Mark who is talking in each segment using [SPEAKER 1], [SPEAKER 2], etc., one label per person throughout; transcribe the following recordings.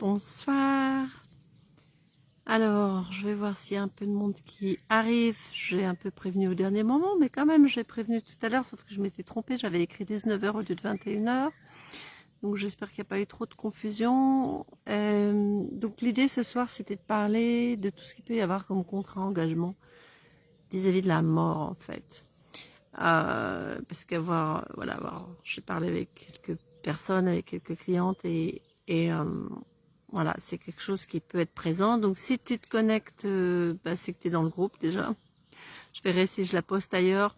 [SPEAKER 1] Bonsoir. Alors, je vais voir s'il y a un peu de monde qui arrive. J'ai un peu prévenu au dernier moment, mais quand même, j'ai prévenu tout à l'heure, sauf que je m'étais trompée. J'avais écrit 19h au lieu de 21h. Donc, j'espère qu'il n'y a pas eu trop de confusion. Donc, l'idée ce soir, c'était de parler de tout ce qu'il peut y avoir comme contrat engagement vis-à-vis de la mort, en fait. Parce j'ai parlé avec quelques personnes, avec quelques clientes et voilà, c'est quelque chose qui peut être présent. Donc si tu te connectes, c'est que tu es dans le groupe déjà. Je verrai si je la poste ailleurs.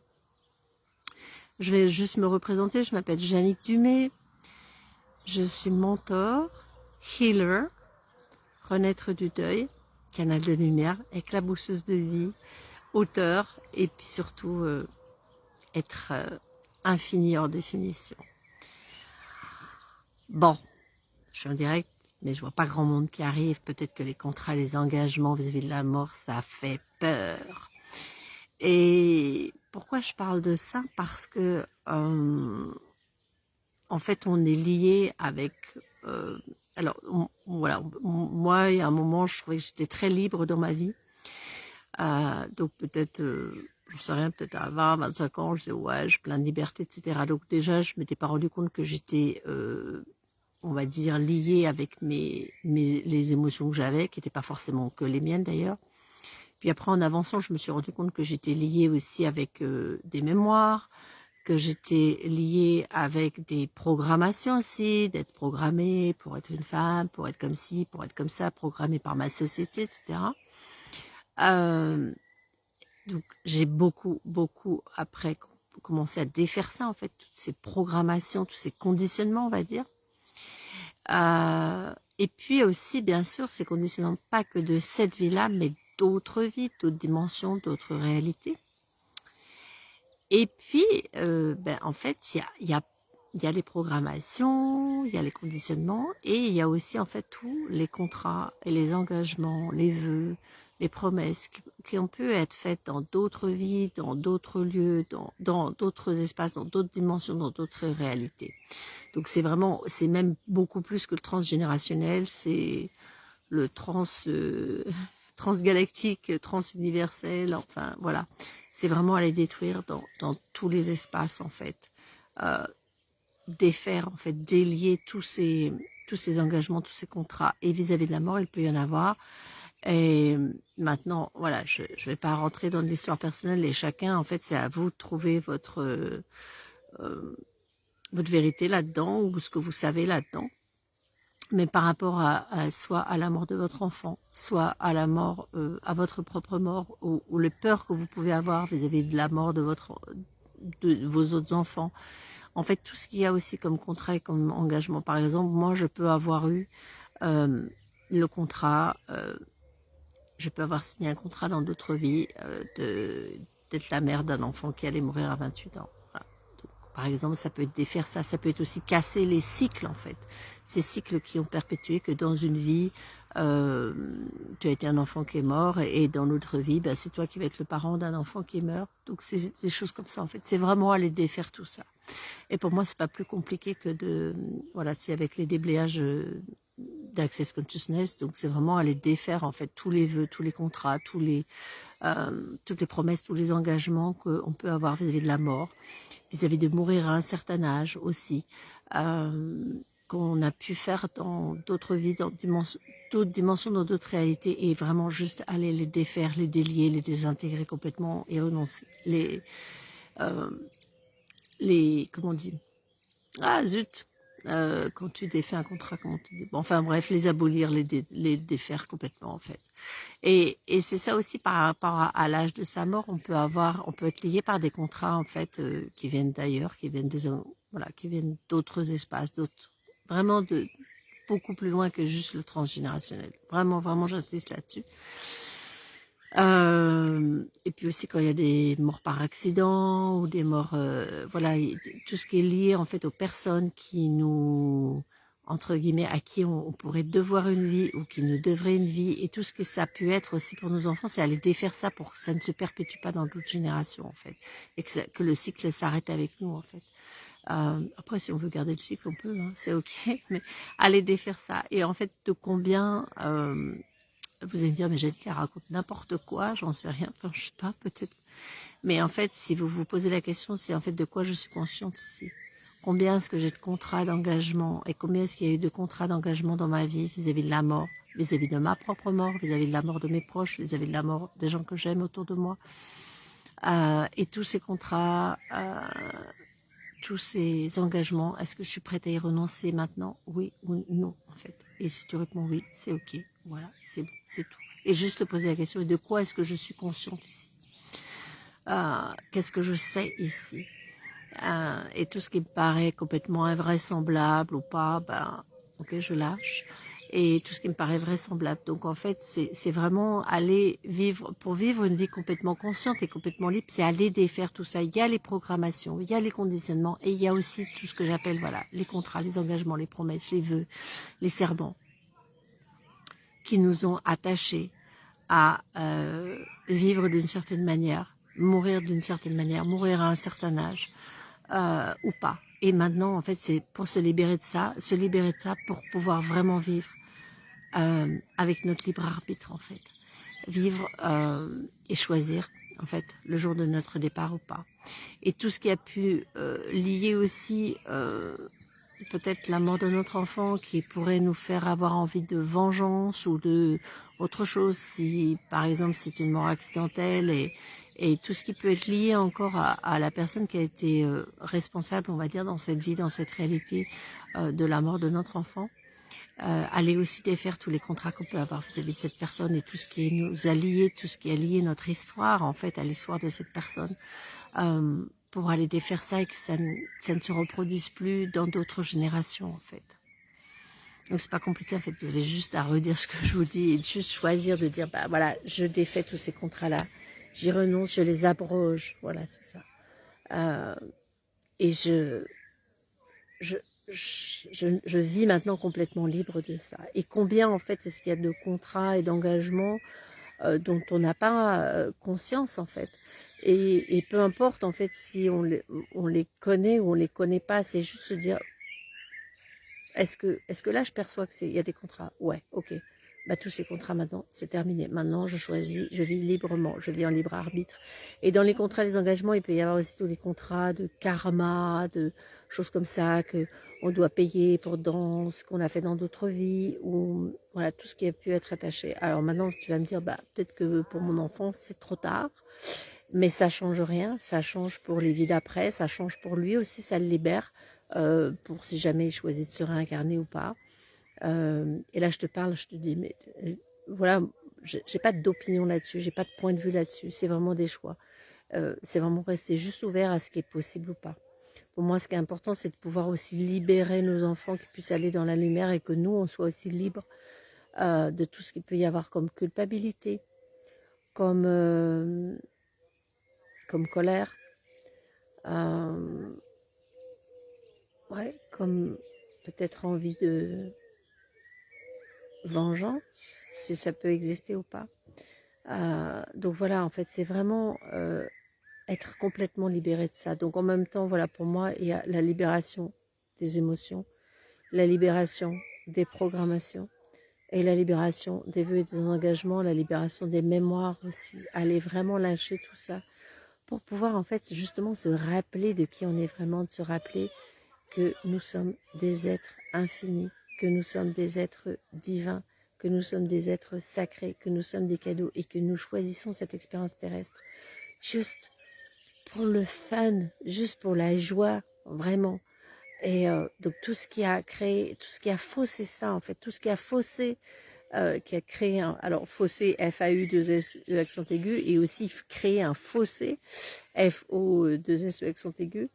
[SPEAKER 1] Je vais juste me représenter. Je m'appelle Jannick Dumay. Je suis mentor, healer, renaître du deuil, canal de lumière, éclabousseuse de vie, auteur et puis surtout être infini hors définition. Bon, je suis en direct, mais je vois pas grand monde qui arrive. Peut-être que les contrats, les engagements vis-à-vis de la mort, ça fait peur. Et pourquoi je parle de ça? Parce que, en fait, on est lié avec... voilà, moi, il y a un moment, je trouvais que j'étais très libre dans ma vie. Donc peut-être, je sais rien, peut-être à 20, 25 ans, je disais, ouais, j'ai plein de liberté, etc. Donc déjà, je m'étais pas rendu compte que j'étais... on va dire, lié avec les émotions que j'avais, qui n'étaient pas forcément que les miennes d'ailleurs. Puis après, en avançant, je me suis rendu compte que j'étais liée aussi avec des mémoires, que j'étais liée avec des programmations aussi, d'être programmée pour être une femme, pour être comme ci, pour être comme ça, programmée par ma société, etc. Donc j'ai beaucoup après commencé à défaire ça, en fait, toutes ces programmations, tous ces conditionnements, on va dire. Et puis aussi, bien sûr, ces conditionnements pas que de cette vie-là, mais d'autres vies, d'autres dimensions, d'autres réalités. Et puis, en fait, il y a les programmations, il y a les conditionnements, et il y a aussi en fait tous les contrats et les engagements, les vœux, les promesses qui ont pu être faites dans d'autres vies, dans d'autres lieux, dans d'autres espaces, dans d'autres dimensions, dans d'autres réalités. Donc c'est même beaucoup plus que le transgénérationnel, c'est le transgalactique, transuniversel, enfin voilà. C'est vraiment aller détruire dans tous les espaces en fait, défaire en fait, délier tous ces engagements, tous ces contrats. Et vis-à-vis de la mort, il peut y en avoir. Et maintenant, voilà, je vais pas rentrer dans l'histoire personnelle et chacun, en fait, c'est à vous de trouver votre vérité là-dedans ou ce que vous savez là-dedans. Mais par rapport soit à la mort de votre enfant, soit à la mort, à votre propre mort, ou les peurs que vous pouvez avoir vis-à-vis de la mort de vos autres enfants. En fait, tout ce qu'il y a aussi comme contrat et comme engagement. Par exemple, moi, je peux avoir eu le contrat, je peux avoir signé un contrat dans d'autres vies d'être la mère d'un enfant qui allait mourir à 28 ans. Voilà. Donc, par exemple, ça peut être défaire ça, ça peut être aussi casser les cycles en fait. Ces cycles qui ont perpétué que dans une vie, tu as été un enfant qui est mort et dans l'autre vie, c'est toi qui vas être le parent d'un enfant qui meurt. Donc c'est des choses comme ça en fait. C'est vraiment aller défaire tout ça. Et pour moi, c'est pas plus compliqué que c'est avec les déblayages d'Access Consciousness. Donc c'est vraiment aller défaire en fait tous les vœux, tous les contrats, toutes les promesses, tous les engagements qu'on peut avoir vis-à-vis de la mort, vis-à-vis de mourir à un certain âge aussi, qu'on a pu faire dans d'autres vies, dans d'autres dimensions, dans d'autres réalités, et vraiment juste aller les défaire, les délier, les désintégrer complètement et renoncer, comment on dit, ah zut, quand tu défais un contrat, comment tu dis, bon, enfin bref, les abolir, les défaire complètement en fait. Et c'est ça aussi par rapport à l'âge de sa mort, on peut être lié par des contrats en fait qui viennent d'ailleurs, qui viennent qui viennent d'autres espaces, vraiment de beaucoup plus loin que juste le transgénérationnel. Vraiment, j'insiste là-dessus. Et puis aussi quand il y a des morts par accident ou des morts, tout ce qui est lié en fait aux personnes qui nous, entre guillemets, à qui on pourrait devoir une vie ou qui nous devraient une vie, et tout ce que ça a pu être aussi pour nos enfants, c'est aller défaire ça pour que ça ne se perpétue pas dans d'autres générations en fait, et que le cycle s'arrête avec nous en fait. Après, si on veut garder le cycle, on peut, hein, c'est ok, mais allez défaire ça. Et en fait, de combien, vous allez me dire, mais Jalil, elle raconte n'importe quoi, j'en sais rien, enfin, je sais pas, peut-être. Mais en fait, si vous vous posez la question, c'est en fait de quoi je suis consciente ici. Combien est-ce que j'ai de contrats d'engagement et combien est-ce qu'il y a eu de contrats d'engagement dans ma vie vis-à-vis de la mort, vis-à-vis de ma propre mort, vis-à-vis de la mort de mes proches, vis-à-vis de la mort des gens que j'aime autour de moi. Et tous ces contrats, tous ces engagements, est-ce que je suis prête à y renoncer maintenant? Oui ou non, en fait. Et si tu réponds oui, c'est ok. Voilà, c'est bon, c'est tout. Et juste te poser la question, de quoi est-ce que je suis consciente ici? Qu'est-ce que je sais ici? Et tout ce qui me paraît complètement invraisemblable ou pas, ben, ok, je lâche. Et tout ce qui me paraît vraisemblable. Donc en fait, c'est vraiment aller vivre, pour vivre une vie complètement consciente et complètement libre, c'est aller défaire tout ça. Il y a les programmations, il y a les conditionnements et il y a aussi tout ce que j'appelle, voilà, les contrats, les engagements, les promesses, les vœux, les serments qui nous ont attachés à vivre d'une certaine manière, mourir d'une certaine manière, mourir à un certain âge, ou pas. Et maintenant, en fait, c'est pour se libérer de ça pour pouvoir vraiment vivre avec notre libre arbitre, en fait. Vivre et choisir, en fait, le jour de notre départ ou pas. Et tout ce qui a pu lier aussi peut-être la mort de notre enfant qui pourrait nous faire avoir envie de vengeance ou de autre chose, si par exemple c'est une mort accidentelle et tout ce qui peut être lié encore à la personne qui a été responsable, on va dire, dans cette vie, dans cette réalité de la mort de notre enfant. Aller aussi défaire tous les contrats qu'on peut avoir vis-à-vis de cette personne et tout ce qui nous a lié, tout ce qui a lié notre histoire en fait à l'histoire de cette personne, pour aller défaire ça et que ça ne se reproduise plus dans d'autres générations en fait. Donc c'est pas compliqué en fait, vous avez juste à redire ce que je vous dis et juste choisir de dire bah voilà, je défais tous ces contrats-là, j'y renonce, je les abroge, voilà c'est ça. Et je, je vis maintenant complètement libre de ça. Et combien en fait est-ce qu'il y a de contrats et d'engagements dont on n'a pas conscience en fait. Et peu importe en fait si on les connaît ou on les connaît pas, c'est juste se dire est-ce que là je perçois que il y a des contrats? Ouais, ok. Bah tous ces contrats maintenant, c'est terminé. Maintenant, je choisis, je vis librement, je vis en libre arbitre. Et dans les contrats, les engagements, il peut y avoir aussi tous les contrats de karma, de choses comme ça que on doit payer pour dans ce qu'on a fait dans d'autres vies ou voilà tout ce qui a pu être attaché. Alors maintenant, tu vas me dire, bah peut-être que pour mon enfance c'est trop tard, mais ça change rien. Ça change pour les vies d'après, ça change pour lui aussi, ça le libère pour si jamais il choisit de se réincarner ou pas. Et là, je te parle, je te dis, mais voilà, j'ai pas d'opinion là-dessus, j'ai pas de point de vue là-dessus. C'est vraiment des choix. C'est vraiment rester juste ouvert à ce qui est possible ou pas. Pour moi, ce qui est important, c'est de pouvoir aussi libérer nos enfants, qui puissent aller dans la lumière et que nous, on soit aussi libres de tout ce qu'il peut y avoir comme culpabilité, comme colère, ouais, comme peut-être envie de vengeance, si ça peut exister ou pas. Donc voilà, en fait, c'est vraiment être complètement libéré de ça. Donc en même temps, voilà, pour moi, il y a la libération des émotions, la libération des programmations et la libération des vœux et des engagements, la libération des mémoires aussi. Aller vraiment lâcher tout ça pour pouvoir en fait justement se rappeler de qui on est vraiment, de se rappeler que nous sommes des êtres infinis, que nous sommes des êtres divins, que nous sommes des êtres sacrés, que nous sommes des cadeaux et que nous choisissons cette expérience terrestre juste pour le fun, juste pour la joie, vraiment. Et donc tout ce qui a créé, tout ce qui a faussé ça en fait, tout ce qui a faussé, qui a créé un, alors faussé F-A-U-2-S, accent aigu, et aussi créé un fossé F-O-2-S, accent aigu,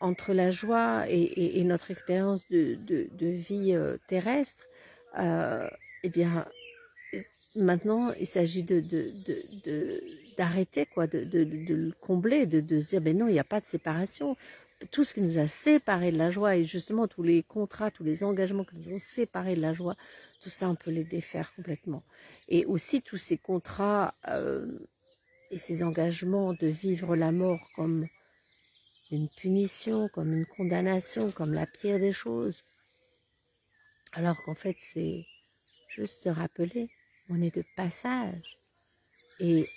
[SPEAKER 1] entre la joie et notre expérience de vie terrestre, eh bien, maintenant, il s'agit d'arrêter, quoi, de le combler, de se dire, ben non, il n'y a pas de séparation. Tout ce qui nous a séparés de la joie, et justement tous les contrats, tous les engagements qui nous ont séparés de la joie, tout ça, on peut les défaire complètement. Et aussi tous ces contrats et ces engagements de vivre la mort comme une punition, comme une condamnation, comme la pire des choses. Alors qu'en fait, c'est juste se rappeler, on est de passage. Et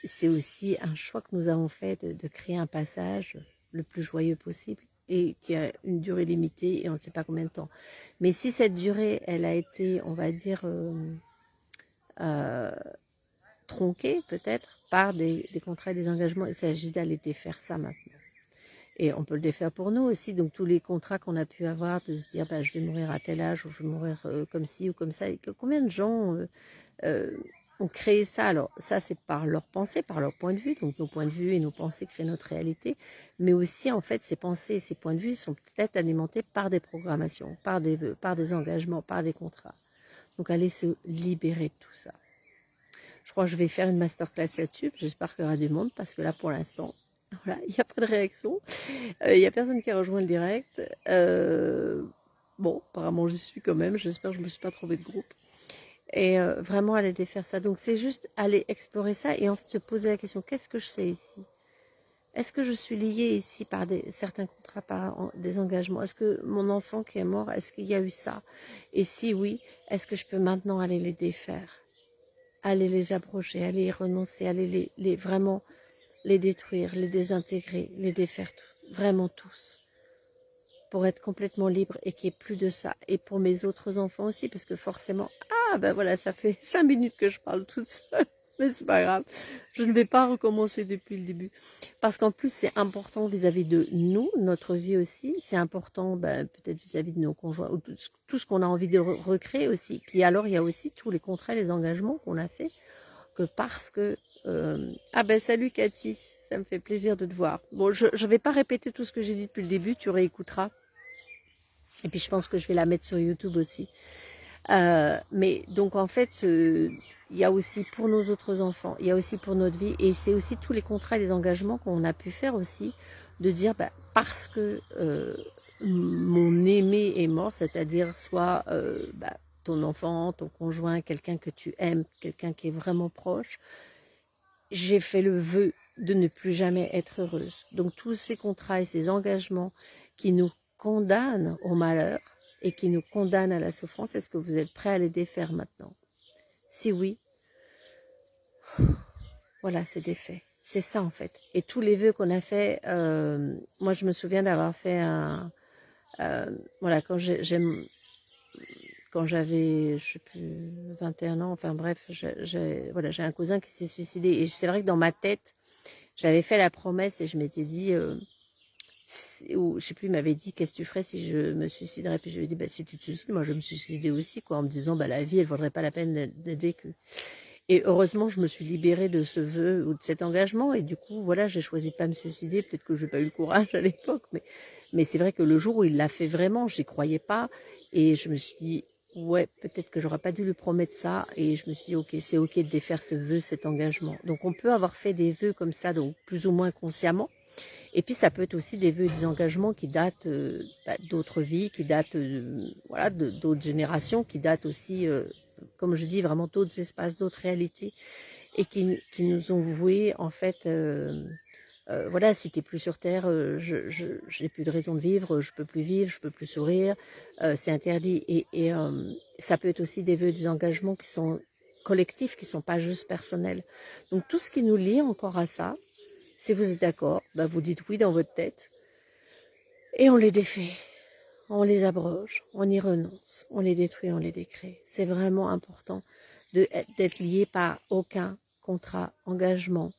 [SPEAKER 1] c'est aussi un choix que nous avons fait de créer un passage le plus joyeux possible et qui a une durée limitée et on ne sait pas combien de temps. Mais si cette durée, elle a été, on va dire, tronquée peut-être par des contrats et des engagements, il s'agit d'aller défaire ça maintenant. Et on peut le défaire pour nous aussi, donc tous les contrats qu'on a pu avoir, de se dire bah, je vais mourir à tel âge ou je vais mourir comme ci ou comme ça. Et combien de gens ont créé ça? Alors ça c'est par leur pensée, par leur point de vue, donc nos points de vue et nos pensées créent notre réalité, mais aussi en fait ces pensées et ces points de vue sont peut-être alimentés par des programmations, par des vœux, par des engagements, par des contrats. Donc allez se libérer de tout ça. Je crois que je vais faire une masterclass là-dessus, j'espère qu'il y aura du monde parce que là pour l'instant, voilà, il n'y a pas de réaction. Il n'y a personne qui a rejoint le direct. Bon, apparemment j'y suis quand même. J'espère que je ne me suis pas trompée de groupe. Et vraiment aller défaire ça. Donc c'est juste aller explorer ça et en fait se poser la question, qu'est-ce que je sais ici? Est-ce que je suis liée ici par certains contrats, par des engagements? Est-ce que mon enfant qui est mort, est-ce qu'il y a eu ça? Et si oui, est-ce que je peux maintenant aller les défaire? Aller les abroger, aller y renoncer, aller vraiment les détruire, les désintégrer, les défaire, vraiment tous, pour être complètement libre et qu'il n'y ait plus de ça. Et pour mes autres enfants aussi, parce que forcément, ah ben voilà, ça fait 5 minutes que je parle toute seule, mais c'est pas grave, je ne vais pas recommencer depuis le début. Parce qu'en plus, c'est important vis-à-vis de nous, notre vie aussi, c'est important peut-être vis-à-vis de nos conjoints, ou tout ce qu'on a envie de recréer aussi. Puis alors, il y a aussi tous les contrats, les engagements qu'on a fait, que parce que... Ah ben salut Cathy, ça me fait plaisir de te voir. Bon, je ne vais pas répéter tout ce que j'ai dit depuis le début, tu réécouteras. Et puis je pense que je vais la mettre sur YouTube aussi. Mais donc en fait, il y a aussi pour nos autres enfants, il y a aussi pour notre vie, et c'est aussi tous les contrats et les engagements qu'on a pu faire aussi, de dire parce que mon aimé est mort, c'est-à-dire soit ton enfant, ton conjoint, quelqu'un que tu aimes, quelqu'un qui est vraiment proche, j'ai fait le vœu de ne plus jamais être heureuse. Donc tous ces contrats et ces engagements qui nous condamnent au malheur et qui nous condamnent à la souffrance, est-ce que vous êtes prêts à les défaire maintenant? Si oui, voilà, c'est défait. C'est ça en fait. Et tous les vœux qu'on a fait, moi je me souviens d'avoir fait voilà, quand j'avais, je sais plus, 21 ans, enfin bref, voilà, j'ai un cousin qui s'est suicidé. Et c'est vrai que dans ma tête, j'avais fait la promesse et je m'étais dit, ou je sais plus, il m'avait dit, qu'est-ce que tu ferais si je me suiciderais? Puis je lui ai dit, si tu te suicides, moi je vais me suicider aussi, quoi, en me disant, la vie, elle vaudrait pas la peine d'être vécue. Et heureusement, je me suis libérée de ce vœu ou de cet engagement. Et du coup, voilà, j'ai choisi de pas me suicider. Peut-être que j'ai pas eu le courage à l'époque, mais c'est vrai que le jour où il l'a fait vraiment, j'y croyais pas. Et je me suis dit, ouais, peut-être que j'aurais pas dû lui promettre ça. Et je me suis dit, ok, c'est ok de défaire ce vœu, cet engagement. Donc on peut avoir fait des vœux comme ça, donc plus ou moins consciemment. Et puis ça peut être aussi des vœux et des engagements qui datent d'autres vies, qui datent voilà, d'autres générations, qui datent aussi, comme je dis, vraiment d'autres espaces, d'autres réalités, et qui nous ont voué en fait, voilà, si t'es plus sur Terre, j'ai plus de raison de vivre, je peux plus vivre, je peux plus sourire, c'est interdit. Et ça peut être aussi des vœux et des engagements qui sont collectifs, qui sont pas juste personnels. Donc tout ce qui nous lie encore à ça, si vous êtes d'accord, vous dites oui dans votre tête et on les défait, on les abroge, on y renonce, on les détruit, on les décrée. C'est vraiment important d'être lié par aucun contrat, engagement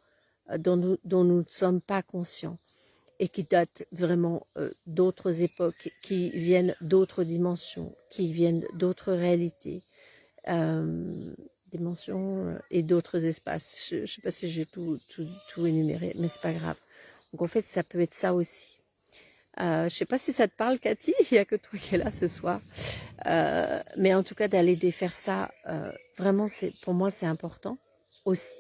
[SPEAKER 1] dont nous ne sommes pas conscients et qui datent vraiment d'autres époques, qui viennent d'autres dimensions, qui viennent d'autres réalités. Dimensions et d'autres espaces. Je ne sais pas si j'ai tout énuméré, mais c'est pas grave. Donc en fait, ça peut être ça aussi. Je ne sais pas si ça te parle, Cathy, il n'y a que toi qui es là ce soir. Mais en tout cas, d'aller défaire ça, vraiment, pour moi, c'est important aussi.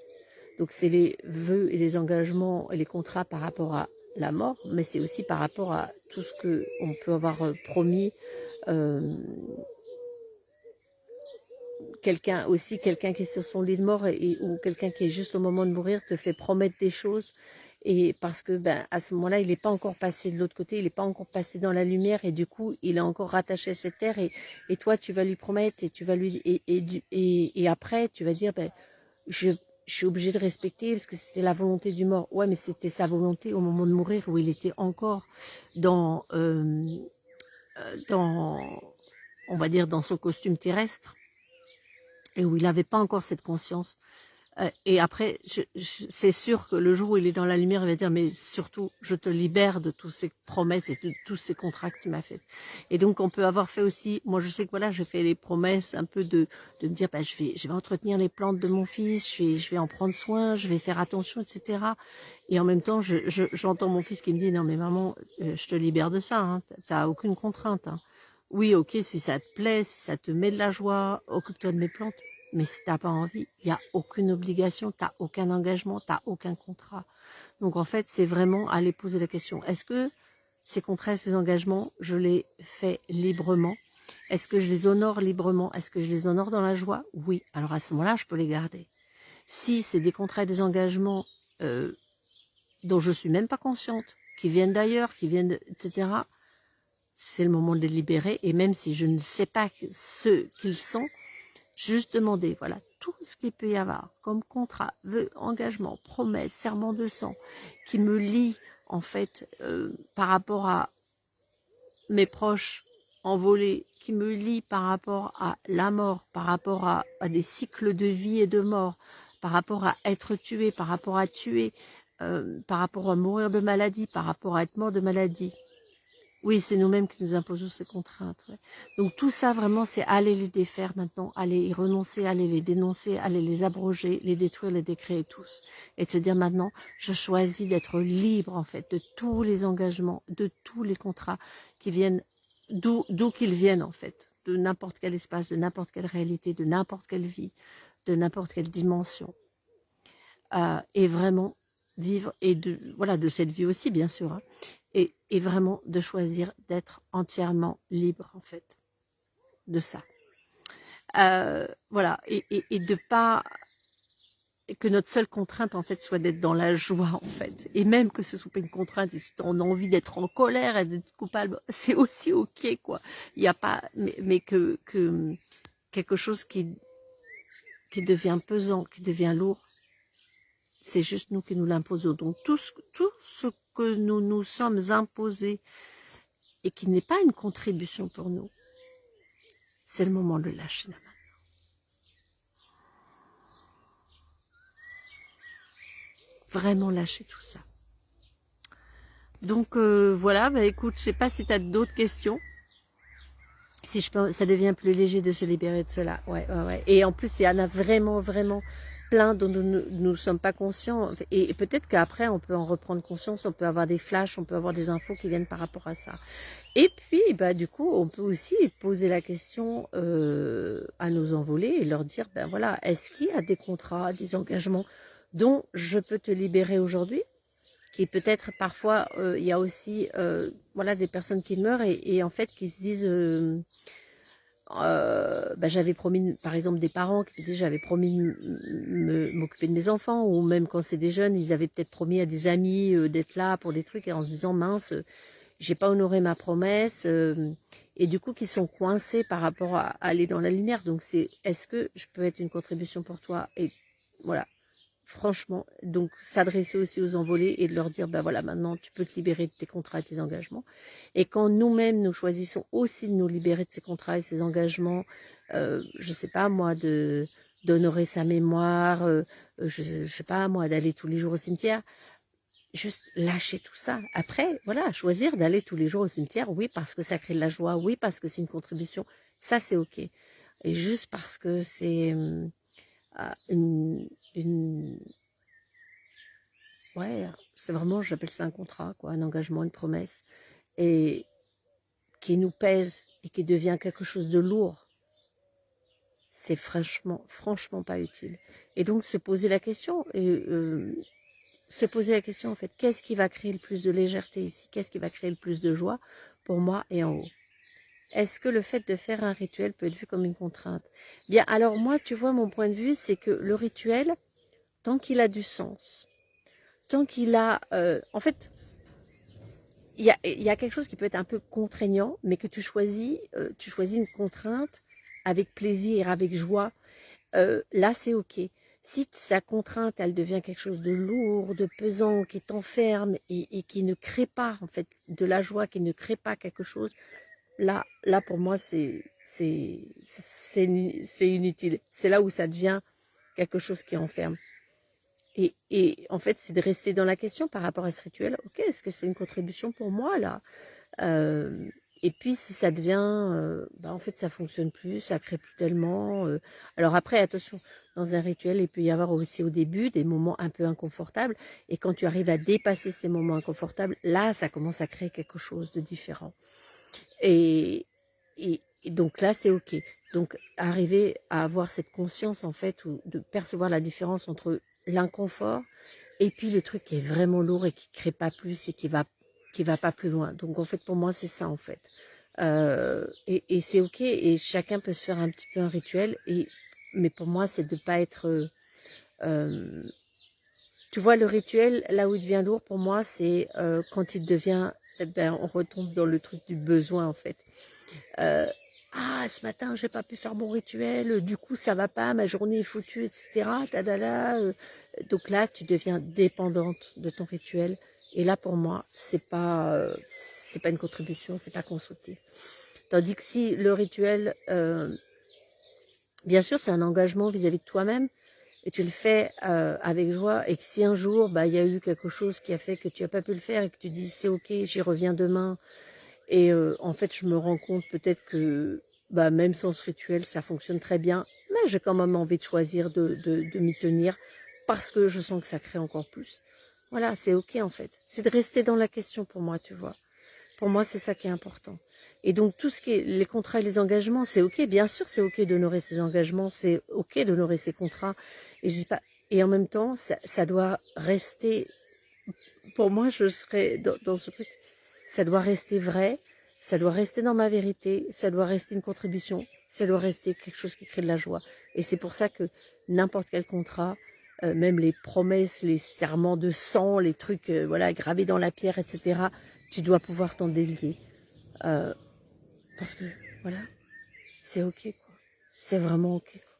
[SPEAKER 1] Donc c'est les vœux et les engagements et les contrats par rapport à la mort, mais c'est aussi par rapport à tout ce qu'on peut avoir promis. Quelqu'un qui est sur son lit de mort ou quelqu'un qui est juste au moment de mourir te fait promettre des choses Et parce que ben, à ce moment-là, il n'est pas encore passé de l'autre côté, il n'est pas encore passé dans la lumière, et du coup, il est encore rattaché à cette terre, et toi, tu vas lui promettre, et tu vas lui et après, tu vas dire, ben, je, je suis obligée de respecter parce que c'était la volonté du mort. Ouais, mais c'était sa volonté au moment de mourir où il était encore dans, dans on va dire, dans son costume terrestre et où il n'avait pas encore cette conscience. Et après, c'est sûr que le jour où il est dans la lumière, il va dire, mais surtout, je te libère de toutes ces promesses et de tous ces contrats que tu m'as fait. Et donc, on peut avoir fait aussi, moi je sais que voilà, j'ai fait les promesses un peu de me dire, bah, je vais entretenir les plantes de mon fils, je vais en prendre soin, je vais faire attention, etc. Et en même temps, j'entends mon fils qui me dit, non mais maman, je te libère de ça, hein, t'as aucune contrainte. Hein. Oui, ok, si ça te plaît, si ça te met de la joie, occupe-toi de mes plantes. Mais si t'as pas envie, il n'y a aucune obligation, t'as aucun engagement, t'as aucun contrat. Donc en fait, c'est vraiment aller poser la question. Est-ce que ces contrats, ces engagements, je les fais librement? Est-ce que je les honore librement? Est-ce que je les honore dans la joie? Oui. Alors à ce moment-là, je peux les garder. Si c'est des contrats et des engagements dont je suis même pas consciente, qui viennent d'ailleurs, etc., c'est le moment de les libérer. Et même si je ne sais pas ce qu'ils sont, juste demander, voilà, tout ce qu'il peut y avoir comme contrat, vœux, engagement, promesse, serment de sang, qui me lie en fait par rapport à mes proches envolés, qui me lie par rapport à la mort, par rapport à des cycles de vie et de mort, par rapport à être tué, par rapport à tuer, par rapport à mourir de maladie, par rapport à être mort de maladie. Oui, c'est nous-mêmes qui nous imposons ces contraintes. Ouais. Donc tout ça, vraiment, c'est aller les défaire maintenant, aller y renoncer, aller les dénoncer, aller les abroger, les détruire, les décréer tous. Et de se dire maintenant, je choisis d'être libre, en fait, de tous les engagements, de tous les contrats qui viennent, d'où qu'ils viennent, en fait, de n'importe quel espace, de n'importe quelle réalité, de n'importe quelle vie, de n'importe quelle dimension. Et vraiment vivre, et de cette vie aussi, bien sûr, hein, et vraiment de choisir d'être entièrement libre, en fait, de ça. Voilà, et de pas que notre seule contrainte, en fait, soit d'être dans la joie, en fait. Et même que ce soit pas une contrainte, et si on a envie d'être en colère et d'être coupable, c'est aussi ok, quoi. Il n'y a pas, mais que quelque chose qui devient pesant, qui devient lourd, c'est juste nous qui nous l'imposons. Donc tout ce que nous nous sommes imposés et qui n'est pas une contribution pour nous, c'est le moment de lâcher la main. Vraiment lâcher tout ça. Donc voilà, bah écoute, je sais pas si tu as d'autres questions. Si je peux, ça devient plus léger de se libérer de cela. Ouais. Et en plus, il y en a vraiment plein dont nous ne sommes pas conscients. Et peut-être qu'après, on peut en reprendre conscience, on peut avoir des flashs, on peut avoir des infos qui viennent par rapport à ça. Et puis, bah, du coup, on peut aussi poser la question à nos envolés et leur dire, ben voilà, est-ce qu'il y a des contrats, des engagements dont je peux te libérer aujourd'hui? Qui peut-être parfois, il y a aussi voilà, des personnes qui meurent et en fait qui se disent... bah, j'avais promis, par exemple, des parents qui disaient j'avais promis de m'occuper de mes enfants, ou même quand c'est des jeunes, ils avaient peut-être promis à des amis d'être là pour des trucs, et en se disant mince, j'ai pas honoré ma promesse, et du coup qui sont coincés par rapport à aller dans la lumière. Donc c'est, est-ce que je peux être une contribution pour toi? Et voilà, franchement, donc s'adresser aussi aux envolés et de leur dire, ben voilà, maintenant tu peux te libérer de tes contrats et tes engagements. Et quand nous-mêmes, nous choisissons aussi de nous libérer de ces contrats et ces engagements, je sais pas moi, d'honorer sa mémoire, je sais pas moi, d'aller tous les jours au cimetière, juste lâcher tout ça. Après, voilà, choisir d'aller tous les jours au cimetière, oui, parce que ça crée de la joie, oui, parce que c'est une contribution, ça c'est ok. Et juste parce que c'est une ouais, c'est vraiment, j'appelle ça un contrat, quoi, un engagement, une promesse, et qui nous pèse et qui devient quelque chose de lourd, c'est franchement pas utile. Et donc se poser la question, en fait, qu'est-ce qui va créer le plus de légèreté ici? Qu'est-ce qui va créer le plus de joie pour moi et en haut? Est-ce que le fait de faire un rituel peut être vu comme une contrainte? Bien, alors moi, tu vois, mon point de vue, c'est que le rituel, tant qu'il a du sens, tant qu'il a, en fait, il y a quelque chose qui peut être un peu contraignant, mais que tu choisis une contrainte avec plaisir, avec joie. Là, c'est ok. Si sa contrainte, elle devient quelque chose de lourd, de pesant, qui t'enferme et qui ne crée pas en fait de la joie, qui ne crée pas quelque chose, là pour moi, c'est inutile. C'est là où ça devient quelque chose qui enferme. Et en fait, c'est de rester dans la question par rapport à ce rituel. Ok, est-ce que c'est une contribution pour moi là? Euh, et puis si ça devient, bah, en fait ça fonctionne plus, ça crée plus tellement. Alors après, attention, dans un rituel, il peut y avoir aussi au début des moments un peu inconfortables. Et quand tu arrives à dépasser ces moments inconfortables, là, ça commence à créer quelque chose de différent. Et, et donc là, c'est ok. Donc arriver à avoir cette conscience en fait, ou de percevoir la différence entre l'inconfort et puis le truc qui est vraiment lourd et qui crée pas plus et qui va pas plus loin. Donc en fait pour moi c'est ça en fait. Et c'est ok et chacun peut se faire un petit peu un rituel mais pour moi c'est de pas être euh, tu vois le rituel là où il devient lourd pour moi c'est quand il devient on retombe dans le truc du besoin en fait. Euh, ah, ce matin, j'ai pas pu faire mon rituel, du coup, ça va pas, ma journée est foutue, etc. Tadala. Donc là, tu deviens dépendante de ton rituel. Et là, pour moi, c'est pas une contribution, c'est pas constructif. Tandis que si le rituel, bien sûr, c'est un engagement vis-à-vis de toi-même, et tu le fais avec joie, et que si un jour, bah, il y a eu quelque chose qui a fait que tu as pas pu le faire, et que tu dis, c'est ok, j'y reviens demain, et en fait, je me rends compte peut-être que bah, même sans ce rituel, ça fonctionne très bien. Mais j'ai quand même envie de choisir de m'y tenir parce que je sens que ça crée encore plus. Voilà, c'est ok en fait. C'est de rester dans la question pour moi, tu vois. Pour moi, c'est ça qui est important. Et donc, tout ce qui est les contrats et les engagements, c'est ok. Bien sûr, c'est ok d'honorer ses engagements, c'est ok d'honorer ses contrats. Et je dis pas. Et en même temps, ça doit rester. Pour moi, je serais dans ce truc. Ça doit rester vrai, ça doit rester dans ma vérité, ça doit rester une contribution, ça doit rester quelque chose qui crée de la joie. Et c'est pour ça que n'importe quel contrat, même les promesses, les serments de sang, les trucs voilà gravés dans la pierre, etc., tu dois pouvoir t'en délier. Euh, parce que, voilà, c'est ok, quoi. C'est vraiment ok, quoi.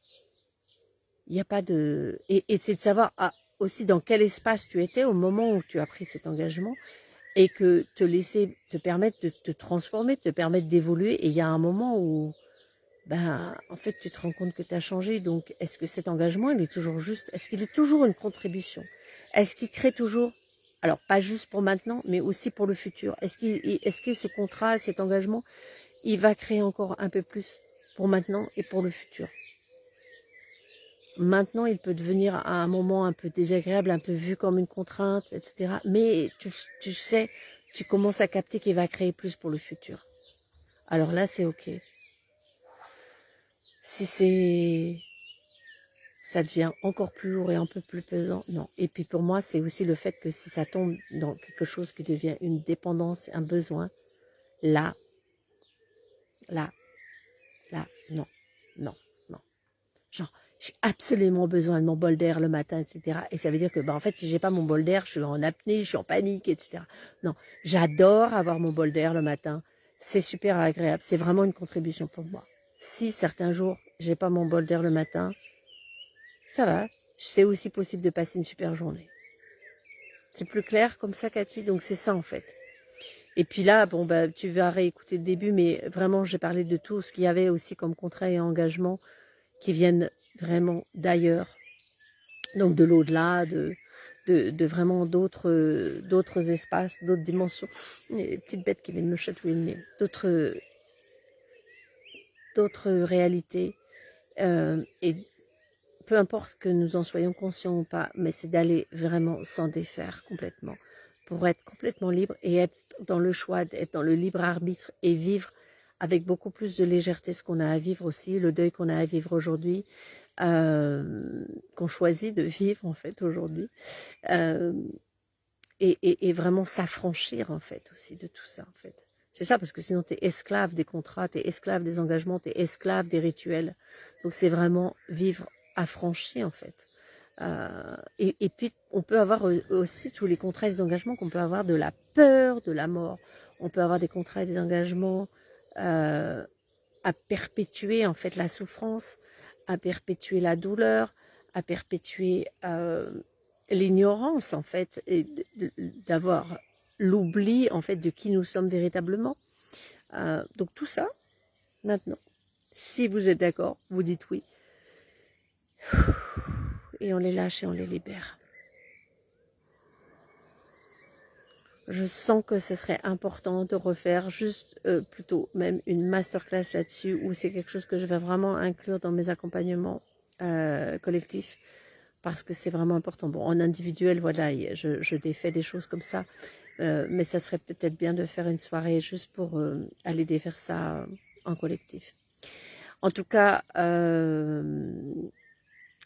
[SPEAKER 1] Il n'y a pas de... Et c'est de savoir aussi dans quel espace tu étais au moment où tu as pris cet engagement et que te laisser te permettre de te transformer, te permettre d'évoluer. Et il y a un moment où, ben, en fait, tu te rends compte que tu as changé. Donc, est-ce que cet engagement, il est toujours juste? Est-ce qu'il est toujours une contribution? Est-ce qu'il crée toujours, alors pas juste pour maintenant, mais aussi pour le futur? Est-ce que ce contrat, cet engagement, il va créer encore un peu plus pour maintenant et pour le futur? Maintenant, il peut devenir à un moment un peu désagréable, un peu vu comme une contrainte, etc. Mais tu sais, tu commences à capter qu'il va créer plus pour le futur. Alors là, c'est ok. Si ça devient encore plus lourd et un peu plus pesant, non. Et puis pour moi, c'est aussi le fait que si ça tombe dans quelque chose qui devient une dépendance, un besoin, là, là, là, non, non, non. Genre, j'ai absolument besoin de mon bol d'air le matin, etc. Et ça veut dire que, bah, en fait, si j'ai pas mon bol d'air, je suis en apnée, je suis en panique, etc. Non, j'adore avoir mon bol d'air le matin. C'est super agréable. C'est vraiment une contribution pour moi. Si certains jours, j'ai pas mon bol d'air le matin, ça va. C'est aussi possible de passer une super journée. C'est plus clair comme ça, Cathy. Donc c'est ça en fait. Et puis là, bon, bah, tu vas réécouter le début, mais vraiment, j'ai parlé de tout ce qu'il y avait aussi comme contrat et engagement qui viennent vraiment d'ailleurs, donc de l'au-delà, de vraiment d'autres espaces, d'autres dimensions. Les petites bêtes qui viennent me chatouiller le nez, d'autres réalités. Et peu importe que nous en soyons conscients ou pas, mais c'est d'aller vraiment s'en défaire complètement pour être complètement libre et être dans le choix, être dans le libre arbitre et vivre avec beaucoup plus de légèreté ce qu'on a à vivre aussi, le deuil qu'on a à vivre aujourd'hui, qu'on choisit de vivre en fait aujourd'hui, euh, et vraiment s'affranchir en fait aussi de tout ça en fait. C'est ça, parce que sinon tu es esclave des contrats, tu es esclave des engagements, tu es esclave des rituels. Donc c'est vraiment vivre affranchi en fait. Et puis, on peut avoir aussi tous les contrats et les engagements qu'on peut avoir de la peur de la mort. On peut avoir des contrats et des engagements à perpétuer en fait la souffrance, à perpétuer la douleur, à perpétuer l'ignorance en fait, et d'avoir l'oubli en fait de qui nous sommes véritablement. Donc tout ça, maintenant, si vous êtes d'accord, vous dites oui, et on les lâche et on les libère. Je sens que ce serait important de refaire juste plutôt même une masterclass là-dessus, où c'est quelque chose que je vais vraiment inclure dans mes accompagnements collectifs, parce que c'est vraiment important. Bon, en individuel, voilà, je défais des choses comme ça, mais ça serait peut-être bien de faire une soirée juste pour aller défaire ça en collectif. En tout cas,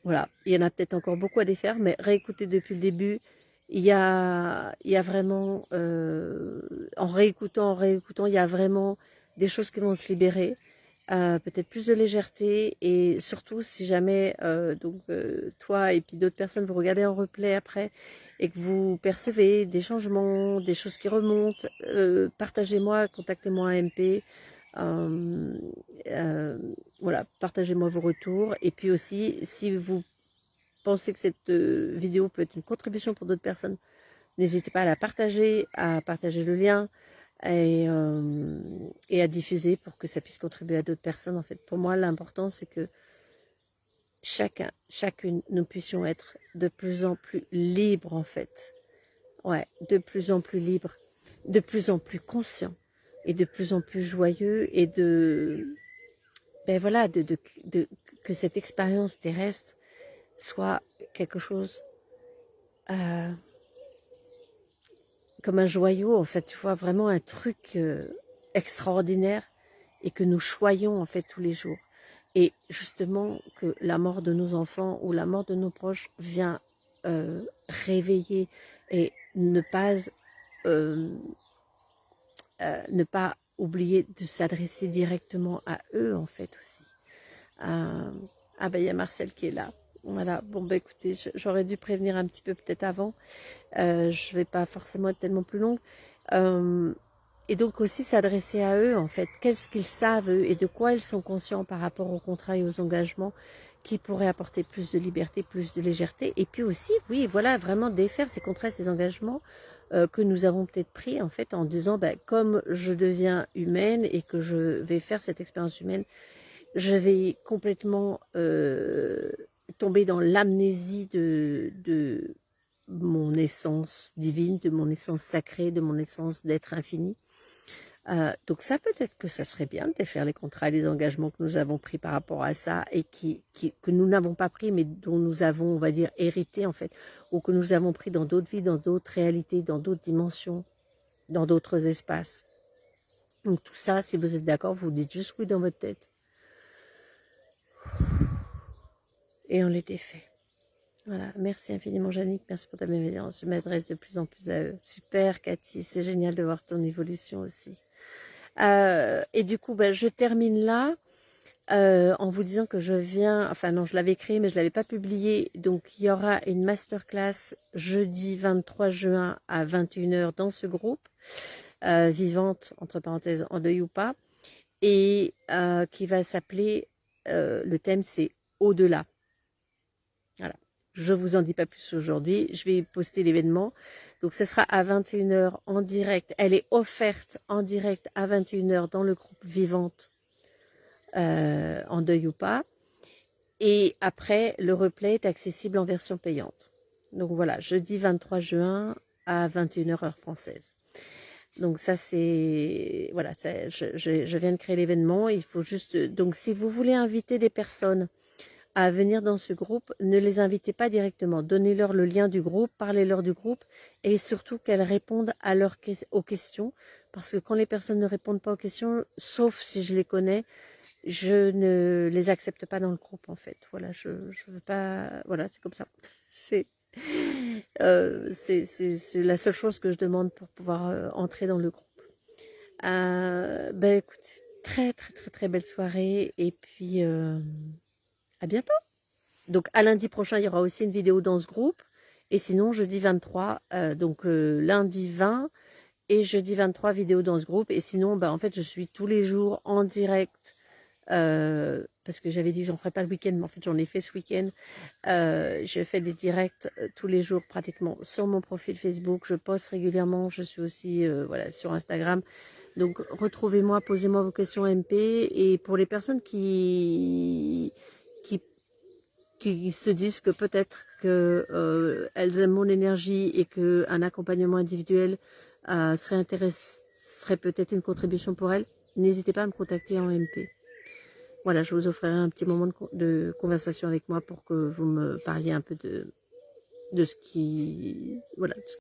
[SPEAKER 1] voilà, il y en a peut-être encore beaucoup à défaire, mais réécouter depuis le début, il y a vraiment, en réécoutant, il y a vraiment des choses qui vont se libérer, peut-être plus de légèreté, et surtout si jamais, toi et puis d'autres personnes, vous regardez en replay après et que vous percevez des changements, des choses qui remontent, partagez-moi, contactez-moi à MP. Euh, euh, voilà, partagez-moi vos retours. Et puis aussi, si vous pensez que cette vidéo peut être une contribution pour d'autres personnes, n'hésitez pas à partager le lien et à diffuser pour que ça puisse contribuer à d'autres personnes. En fait, pour moi, l'important, c'est que chacune, nous puissions être de plus en plus libres, en fait. Ouais, de plus en plus libres, de plus en plus conscients et de plus en plus joyeux, et ben voilà, que cette expérience terrestre soit quelque chose comme un joyau, en fait, tu vois, vraiment un truc extraordinaire, et que nous choyons en fait tous les jours. Et justement, que la mort de nos enfants ou la mort de nos proches vient réveiller, et euh, ne pas oublier de s'adresser directement à eux, en fait, aussi. Ah ben, il y a Marcel qui est là. Voilà, bon ben écoutez, j'aurais dû prévenir un petit peu peut-être avant. Je vais pas forcément être tellement plus longue. Euh, et donc aussi s'adresser à eux, en fait. Qu'est-ce qu'ils savent, eux, et de quoi ils sont conscients par rapport aux contrats et aux engagements, qui pourraient apporter plus de liberté, plus de légèreté. Et puis aussi, oui, voilà, vraiment défaire ces contrats et ces engagements que nous avons peut-être pris, en fait, en disant, ben, comme je deviens humaine et que je vais faire cette expérience humaine, je vais complètement tomber dans l'amnésie de mon essence divine, de mon essence sacrée, de mon essence d'être infini. Donc ça, peut-être que ça serait bien de défaire les contrats et les engagements que nous avons pris par rapport à ça, et que nous n'avons pas pris, mais dont nous avons, on va dire, hérité, en fait, ou que nous avons pris dans d'autres vies, dans d'autres réalités, dans d'autres dimensions, dans d'autres espaces. Donc tout ça, si vous êtes d'accord, vous dites juste oui dans votre tête. Et on les défait. Voilà, merci infiniment Jannick, merci pour ta bienveillance. Je m'adresse de plus en plus à eux. Super Cathy, c'est génial de voir ton évolution aussi. Et du coup, je termine là en vous disant que je viens, enfin non, je l'avais créé mais je ne l'avais pas publié. Donc il y aura une masterclass jeudi 23 juin à 21h dans ce groupe, vivante, entre parenthèses, en deuil ou pas, et qui va s'appeler, le thème c'est au-delà. Voilà. Je ne vous en dis pas plus aujourd'hui. Je vais poster l'événement. Donc, ce sera à 21h en direct. Elle est offerte en direct à 21h dans le groupe Vivante, en deuil ou pas. Et après, le replay est accessible en version payante. Donc voilà, jeudi 23 juin à 21h heure française. Donc ça c'est... Voilà, je viens de créer l'événement. Il faut juste... Donc si vous voulez inviter des personnes à venir dans ce groupe, ne les invitez pas directement. Donnez-leur le lien du groupe, parlez-leur du groupe, et surtout qu'elles répondent aux questions. Parce que quand les personnes ne répondent pas aux questions, sauf si je les connais, je ne les accepte pas dans le groupe, en fait. Voilà, je veux pas... Voilà, c'est comme ça. C'est c'est la seule chose que je demande pour pouvoir entrer dans le groupe. Écoute, très très très très belle soirée, et puis à bientôt. Donc à lundi prochain, il y aura aussi une vidéo dans ce groupe. Et sinon, jeudi 23, donc lundi 20 et jeudi 23, vidéo dans ce groupe. Et sinon, bah, en fait, je suis tous les jours en direct. Parce que j'avais dit j'en ferais pas le week-end, mais en fait j'en ai fait ce week-end. Je fais des directs tous les jours pratiquement sur mon profil Facebook. Je poste régulièrement. Je suis aussi voilà, sur Instagram. Donc retrouvez-moi, posez-moi vos questions MP. Et pour les personnes qui se disent que peut-être que elles aiment mon énergie et que un accompagnement individuel serait peut-être une contribution pour elles, n'hésitez pas à me contacter en MP. Voilà, je vous offrirai un petit moment de conversation avec moi pour que vous me parliez un peu de ce qui, voilà,